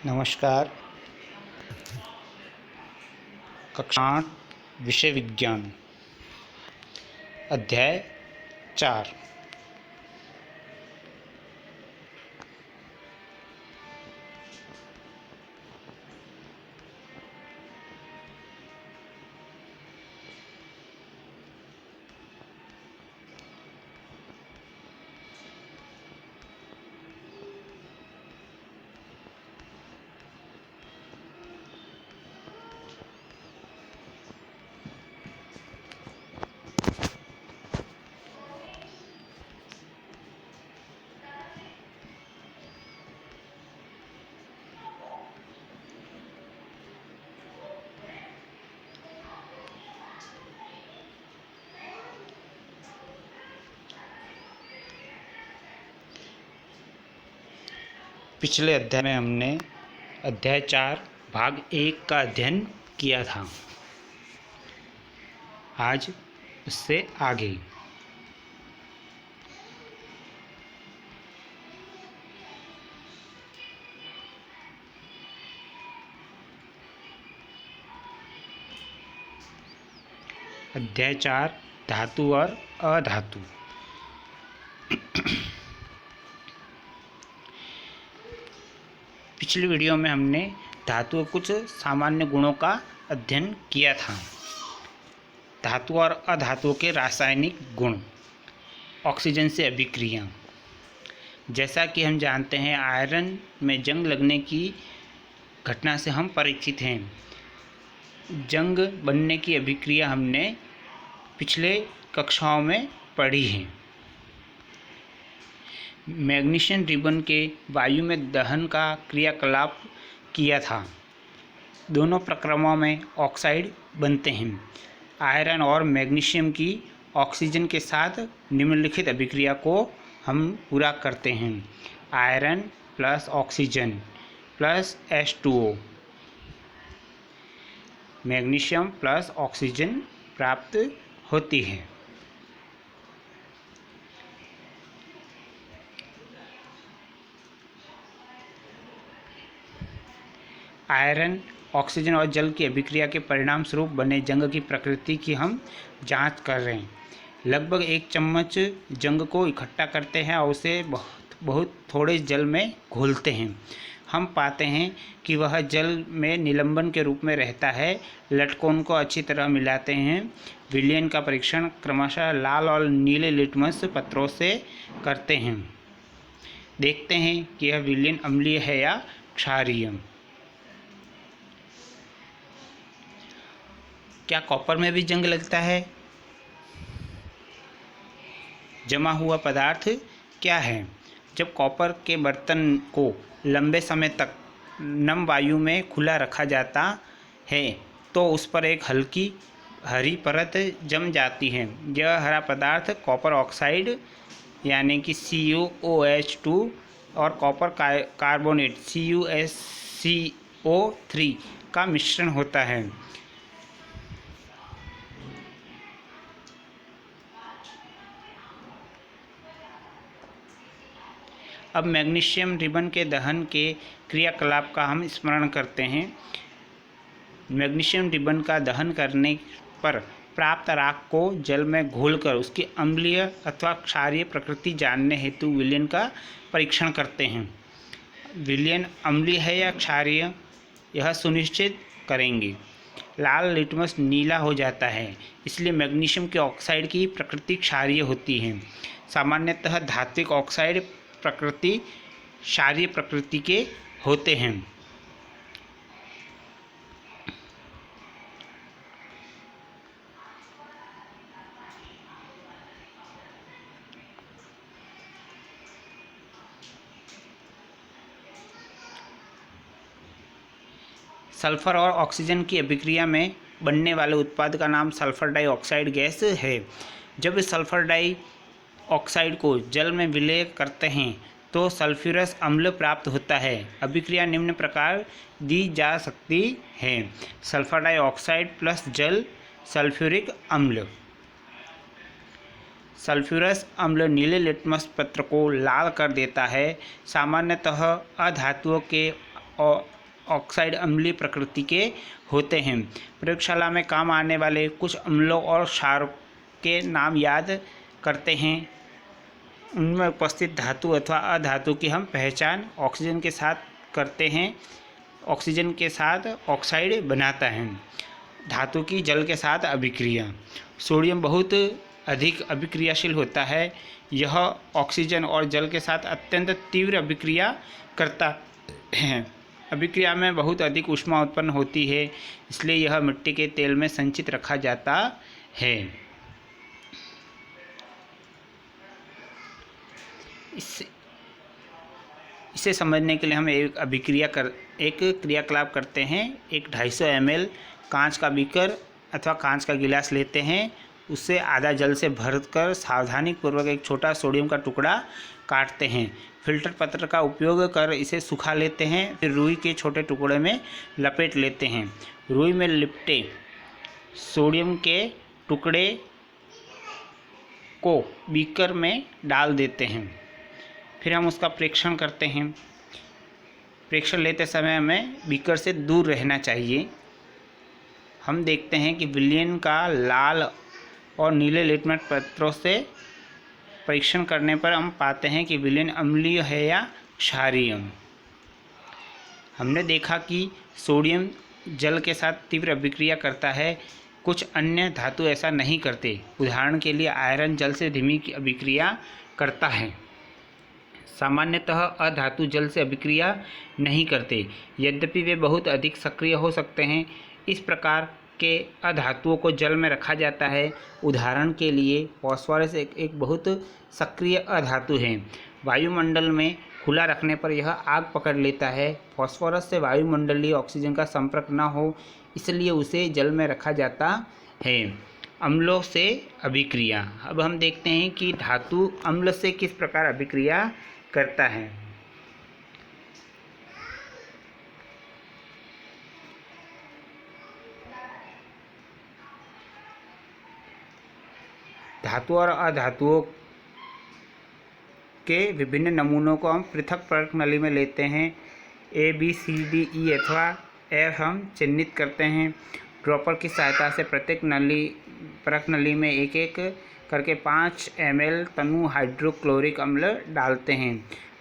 नमस्कार। कक्षा 8 विषय विज्ञान अध्याय 4। पिछले अध्याय में हमने अध्याय 4 भाग 1 का अध्ययन किया था। आज उससे आगे अध्याय 4 धातु और अधातु। पिछली वीडियो में हमने धातु के कुछ सामान्य गुणों का अध्ययन किया था। धातु और अधातु के रासायनिक गुण, ऑक्सीजन से अभिक्रिया। जैसा कि हम जानते हैं, आयरन में जंग लगने की घटना से हम परिचित हैं। जंग बनने की अभिक्रिया हमने पिछले कक्षाओं में पढ़ी है। मैग्नीशियम रिबन के वायु में दहन का क्रियाकलाप किया था। दोनों प्रक्रमों में ऑक्साइड बनते हैं। आयरन और मैग्नीशियम की ऑक्सीजन के साथ निम्नलिखित अभिक्रिया को हम पूरा करते हैं। Iron plus oxygen plus H2O, magnesium plus oxygen प्राप्त होती है। आयरन, ऑक्सीजन और जल की अभिक्रिया के परिणाम स्वरूप बने जंग की प्रकृति की हम जांच कर रहे हैं। लगभग 1 चम्मच जंग को इकट्ठा करते हैं और उसे बहुत थोड़े जल में घोलते हैं। हम पाते हैं कि वह जल में निलंबन के रूप में रहता है। लटकोन को अच्छी तरह मिलाते हैं। विलयन का परीक्षण क्रमशः लाल और नीले लिटमस पत्रों से करते हैं। देखते हैं कि यह विलयन अम्लीय है या क्षारीय। क्या कॉपर में भी जंग लगता है? जमा हुआ पदार्थ क्या है? जब कॉपर के बर्तन को लंबे समय तक नम वायु में खुला रखा जाता है तो उस पर एक हल्की हरी परत जम जाती है। यह हरा पदार्थ कॉपर ऑक्साइड यानी कि CuOH2 और कॉपर कार्बोनेट CuSCO3 का मिश्रण होता है। अब मैग्नीशियम रिबन के दहन के क्रियाकलाप का हम स्मरण करते हैं। मैग्नीशियम रिबन का दहन करने पर प्राप्त राख को जल में घोलकर उसकी अम्लीय अथवा क्षारीय प्रकृति जानने हेतु विलयन का परीक्षण करते हैं। विलयन अम्लीय है या क्षारीय, यह सुनिश्चित करेंगे। लाल लिटमस नीला हो जाता है, इसलिए मैग्नीशियम के ऑक्साइड की प्रकृति क्षारीय होती है। सामान्यतः धात्विक ऑक्साइड प्रकृति क्षारीय प्रकृति के होते हैं। सल्फर और ऑक्सीजन की अभिक्रिया में बनने वाले उत्पाद का नाम सल्फर डाइऑक्साइड गैस है। जब इस सल्फर डाइऑक्साइड को जल में विलय करते हैं तो सल्फ्यूरस अम्ल प्राप्त होता है। अभिक्रिया निम्न प्रकार दी जा सकती है। सल्फर डाइऑक्साइड प्लस जल, सल्फ्यूरिक अम्ल। सल्फ्यूरस अम्ल नीले लिटमस पत्र को लाल कर देता है। सामान्यतः अधातुओं के ऑक्साइड अम्लीय प्रकृति के होते हैं। प्रयोगशाला में काम आने वाले कुछ अम्लों और क्षारों के नाम याद करते हैं। उनमें उपस्थित धातु अथवा अधातु की हम पहचान ऑक्सीजन के साथ करते हैं। ऑक्सीजन के साथ ऑक्साइड बनाता है। धातु की जल के साथ अभिक्रिया। सोडियम बहुत अधिक अभिक्रियाशील होता है। यह ऑक्सीजन और जल के साथ अत्यंत तीव्र अभिक्रिया करता है। अभिक्रिया में बहुत अधिक ऊष्मा उत्पन्न होती है, इसलिए यह मिट्टी के तेल में संचित रखा जाता है। इसे समझने के लिए हम एक क्रियाकलाप करते हैं। एक 250 ml कांच का बीकर अथवा कांच का गिलास लेते हैं। उससे आधा जल से भरकर सावधानीपूर्वक एक छोटा सोडियम का टुकड़ा काटते हैं। फिल्टर पत्र का उपयोग कर इसे सुखा लेते हैं। फिर रुई के छोटे टुकड़े में लपेट लेते हैं। रुई में लिपटे सोडियम के टुकड़े को बीकर में डाल देते हैं। फिर हम उसका प्रेक्षण करते हैं। प्रेक्षण लेते समय हमें बीकर से दूर रहना चाहिए। हम देखते हैं कि विलयन का लाल और नीले लिटमस पत्रों से परीक्षण करने पर हम पाते हैं कि विलयन अम्लीय है या क्षारीय। हमने देखा कि सोडियम जल के साथ तीव्र अभिक्रिया करता है। कुछ अन्य धातु ऐसा नहीं करते। उदाहरण के लिए आयरन जल से धीमी अभिक्रिया करता है। सामान्यतः अधातु जल से अभिक्रिया नहीं करते, यद्यपि वे बहुत अधिक सक्रिय हो सकते हैं। इस प्रकार के अधातुओं को जल में रखा जाता है। उदाहरण के लिए फॉस्फोरस एक बहुत सक्रिय अधातु है। वायुमंडल में खुला रखने पर यह आग पकड़ लेता है। फॉस्फोरस से वायुमंडलीय ऑक्सीजन का संपर्क न हो, इसलिए उसे जल में रखा जाता है। अम्लों से अभिक्रिया। अब हम देखते हैं कि धातु अम्ल से किस प्रकार अभिक्रिया करता है। धातु और अधातुओं के विभिन्न नमूनों को हम पृथक परख नली में लेते हैं। A, B, C, D, E अथवा F हम चिन्हित करते हैं। ड्रॉपर की सहायता से प्रत्येक परख नली में एक एक करके 5 ml तनु हाइड्रोक्लोरिक अम्ल डालते हैं।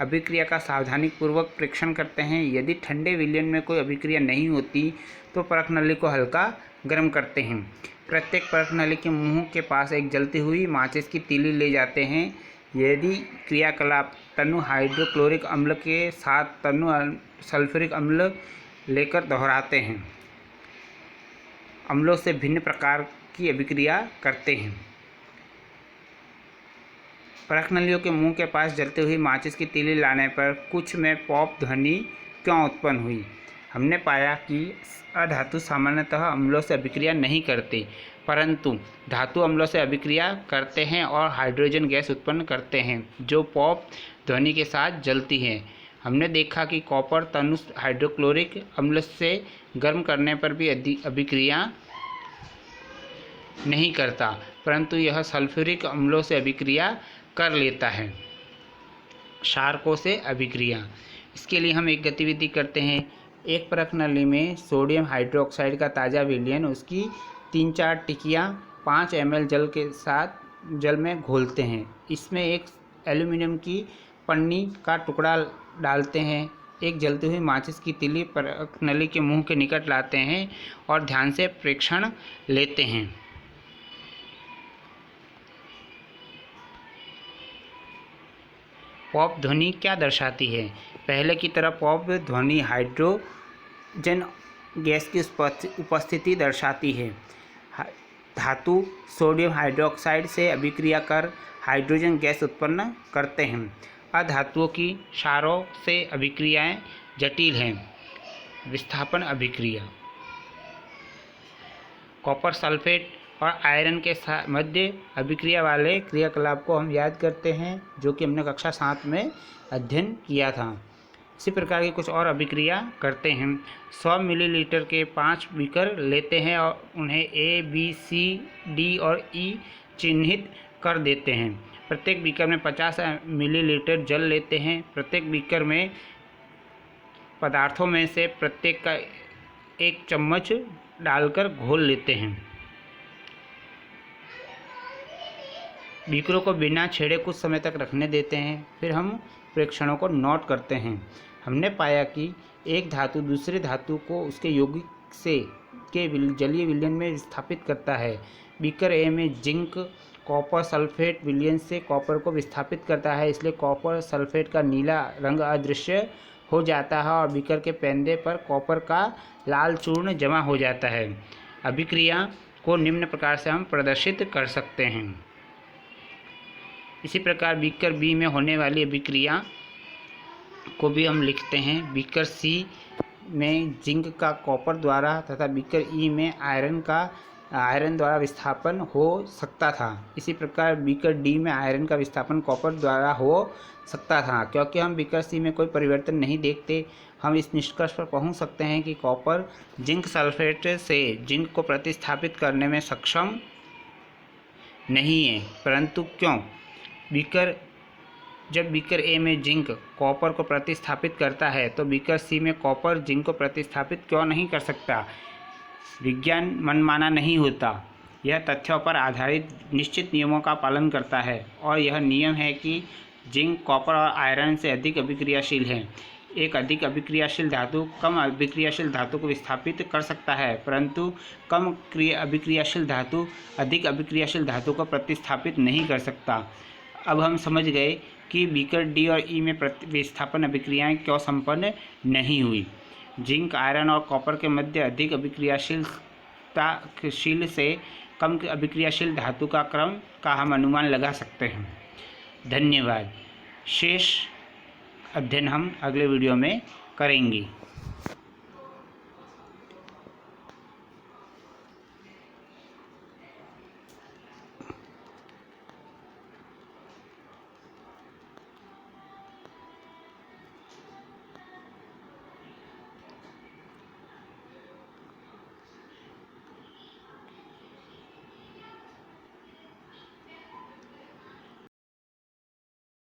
अभिक्रिया का सावधानीपूर्वक परीक्षण करते हैं। यदि ठंडे विलयन में कोई अभिक्रिया नहीं होती तो परख नली को हल्का गर्म करते हैं। प्रत्येक परख नली के मुंह के पास एक जलती हुई माचिस की तीली ले जाते हैं। यदि क्रियाकलाप तनु हाइड्रोक्लोरिक अम्ल के साथ तनु सल्फ्यूरिक अम्ल लेकर दोहराते हैं, अम्लों से भिन्न प्रकार की अभिक्रिया करते हैं। परख नलियों के मुंह के पास जलती हुई माचिस की तीली लाने पर कुछ में पॉप ध्वनि क्यों उत्पन्न हुई? हमने पाया कि अधातु सामान्यतः अम्लों से अभिक्रिया नहीं करते, परंतु धातु अम्लों से अभिक्रिया करते हैं और हाइड्रोजन गैस उत्पन्न करते हैं जो पॉप ध्वनि के साथ जलती है। हमने देखा कि कॉपर तनु हाइड्रोक्लोरिक अम्ल से गर्म करने पर भी अभिक्रिया नहीं करता, परंतु यह सल्फ्यूरिक अम्लों से अभिक्रिया कर लेता है। क्षारकों से अभिक्रिया। इसके लिए हम एक गतिविधि करते हैं। एक परख नली में सोडियम हाइड्रोक्साइड का ताज़ा विलयन उसकी 3-4 टिकियाँ 5 ml जल में घोलते हैं। इसमें एक एल्यूमिनियम की पन्नी का टुकड़ा डालते हैं। एक जलती हुई माचिस की तीली परख नली के मुंह के निकट लाते हैं और ध्यान से प्रेक्षण लेते हैं। पॉप ध्वनि क्या दर्शाती है? पहले की तरह पॉप ध्वनि हाइड्रोजन गैस की उपस्थिति दर्शाती है। धातु सोडियम हाइड्रोक्साइड से अभिक्रिया कर हाइड्रोजन गैस उत्पन्न करते हैं। अधातुओं की क्षारों से अभिक्रियाएं जटिल हैं। विस्थापन अभिक्रिया। कॉपर सल्फेट और आयरन के मध्य अभिक्रिया वाले क्रियाकलाप को हम याद करते हैं, जो कि हमने कक्षा 7 में अध्ययन किया था। इसी प्रकार की कुछ और अभिक्रिया करते हैं। 100 मिलीलीटर के 5 बीकर लेते हैं और उन्हें A, B, C, D और E चिन्हित कर देते हैं। प्रत्येक बीकर में 50 मिलीलीटर जल लेते हैं। प्रत्येक बीकर में पदार्थों में से प्रत्येक का 1 चम्मच डालकर घोल लेते हैं। बीकरों को बिना छेड़े कुछ समय तक रखने देते हैं, फिर हम प्रेक्षणों को नोट करते हैं। हमने पाया कि एक धातु दूसरे धातु को उसके यौगिक से के जलीय विलयन में विस्थापित करता है। बीकर ए में जिंक कॉपर सल्फेट विलयन से कॉपर को विस्थापित करता है, इसलिए कॉपर सल्फेट का नीला रंग अदृश्य हो जाता है और बीकर के पेंदे पर कॉपर का लाल चूर्ण जमा हो जाता है। अभिक्रिया को निम्न प्रकार से हम प्रदर्शित कर सकते हैं। इसी प्रकार बीकर बी में होने वाली अभिक्रिया को भी हम लिखते हैं। बीकर सी में जिंक का कॉपर द्वारा तथा बीकर ई में आयरन द्वारा विस्थापन हो सकता था। इसी प्रकार बीकर डी में आयरन का विस्थापन कॉपर द्वारा हो सकता था। क्योंकि हम बीकर सी में कोई परिवर्तन नहीं देखते, हम इस निष्कर्ष पर पहुंच सकते हैं कि कॉपर जिंक सल्फेट से जिंक को प्रतिस्थापित करने में सक्षम नहीं है। परंतु क्यों? जब बीकर ए में जिंक कॉपर को प्रतिस्थापित करता है तो बीकर सी में कॉपर जिंक को प्रतिस्थापित क्यों नहीं कर सकता? विज्ञान मनमाना नहीं होता, यह तथ्यों पर आधारित निश्चित नियमों का पालन करता है और यह नियम है कि जिंक कॉपर और आयरन से अधिक अभिक्रियाशील है। एक अधिक अभिक्रियाशील धातु कम अभिक्रियाशील धातु को विस्थापित कर सकता है, परंतु कम अभिक्रियाशील धातु अधिक अभिक्रियाशील धातु को प्रतिस्थापित नहीं कर सकता। अब हम समझ गए कि बीकर डी और ई में विस्थापन अभिक्रियाएं क्यों संपन्न नहीं हुई। जिंक आयरन और कॉपर के मध्य अधिक अभिक्रियाशील से कम अभिक्रियाशील धातु का क्रम का हम अनुमान लगा सकते हैं। धन्यवाद। शेष अध्ययन हम अगले वीडियो में करेंगे।